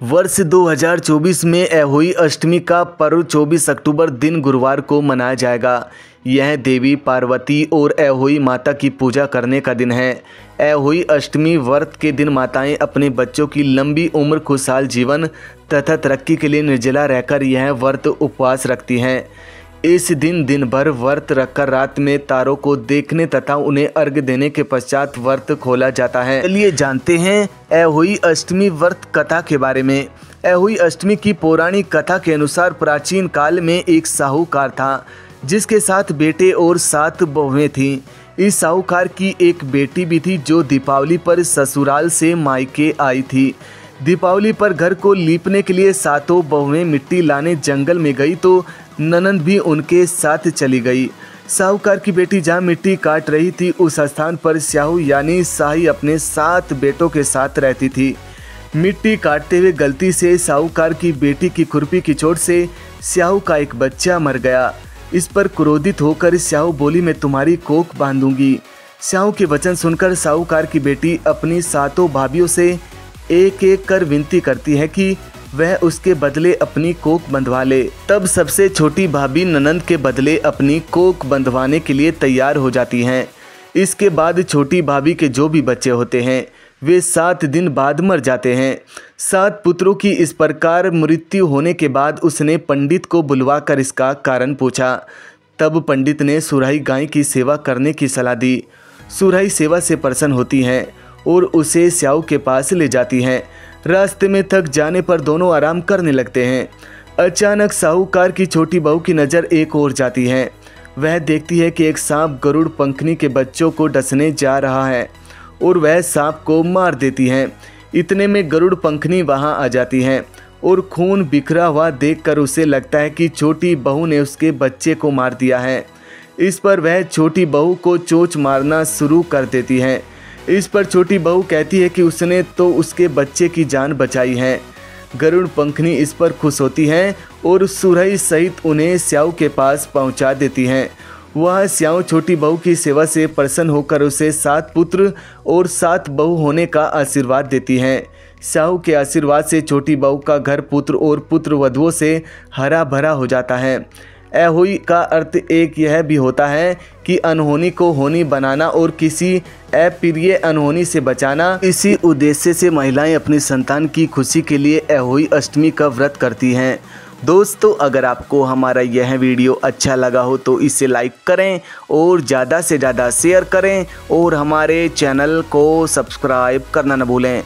वर्ष 2024 में अहोई अष्टमी का पर्व 24 अक्टूबर दिन गुरुवार को मनाया जाएगा। यह देवी पार्वती और अहोई माता की पूजा करने का दिन है। अहोई अष्टमी व्रत के दिन माताएं अपने बच्चों की लंबी उम्र, खुशहाल जीवन तथा तरक्की के लिए निर्जला रहकर यह व्रत उपवास रखती हैं। इस दिन भर व्रत रखकर रात में तारों को देखने तथा उन्हें अर्घ्य देने के पश्चात व्रत खोला जाता है। चलिए जानते हैं अहोई अष्टमी व्रत कथा के बारे में। अहोई अष्टमी की पौराणिक कथा के अनुसार प्राचीन काल में एक साहूकार था जिसके 7 बेटे और 7 बहुएं थीं। इस साहूकार की एक बेटी भी थी जो दीपावली पर ससुराल से मायके आई थी। दीपावली पर घर को लीपने के लिए 7 बहुएं मिट्टी लाने जंगल में गई तो ननंद भी उनके साथ चली गई। साहूकार की बेटी जहाँ मिट्टी काट रही थी उस स्थान पर स्याहू यानी शाही अपने 7 बेटों के साथ रहती थी। मिट्टी काटते हुए गलती से साहूकार की बेटी की खुरपी की चोट से स्याहू का एक बच्चा मर गया। इस पर क्रोधित होकर स्याहू बोली, मैं तुम्हारी कोख बांधूंगी। स्याहू के वचन सुनकर साहूकार की बेटी अपनी 7 भाभियों से एक एक कर विनती करती है कि वह उसके बदले अपनी कोख बंधवा ले। तब सबसे छोटी भाभी ननंद के बदले अपनी कोख बंधवाने के लिए तैयार हो जाती हैं। इसके बाद छोटी भाभी के जो भी बच्चे होते हैं वे 7 दिन बाद मर जाते हैं। 7 पुत्रों की इस प्रकार मृत्यु होने के बाद उसने पंडित को बुलवाकर इसका कारण पूछा। तब पंडित ने सुराही गाय की सेवा करने की सलाह दी। सुराही सेवा से प्रसन्न होती हैं और उसे स्याहू के पास ले जाती हैं। रास्ते में थक जाने पर दोनों आराम करने लगते हैं। अचानक साहूकार की छोटी बहू की नज़र एक ओर जाती है। वह देखती है कि एक सांप गरुड़ पंखनी के बच्चों को डसने जा रहा है और वह सांप को मार देती है। इतने में गरुड़ पंखनी वहां आ जाती है और खून बिखरा हुआ देखकर उसे लगता है कि छोटी बहू ने उसके बच्चे को मार दिया है। इस पर वह छोटी बहू को चोंच मारना शुरू कर देती है। इस पर छोटी बहू कहती है कि उसने तो उसके बच्चे की जान बचाई है। गरुड़ पंखनी इस पर खुश होती हैं और सुराही सहित उन्हें स्याहू के पास पहुंचा देती हैं। वह स्याहू छोटी बहू की सेवा से प्रसन्न होकर उसे 7 पुत्र और 7 बहू होने का आशीर्वाद देती हैं। स्याहू के आशीर्वाद से छोटी बहू का घर पुत्र और पुत्र वधुओं से हरा भरा हो जाता है। अहोई का अर्थ एक यह भी होता है कि अनहोनी को होनी बनाना और किसी अप्रिय अनहोनी से बचाना। इसी उद्देश्य से महिलाएं अपनी संतान की खुशी के लिए अहोई अष्टमी का व्रत करती हैं। दोस्तों, अगर आपको हमारा यह वीडियो अच्छा लगा हो तो इसे लाइक करें और ज़्यादा से ज़्यादा शेयर करें और हमारे चैनल को सब्सक्राइब करना न भूलें।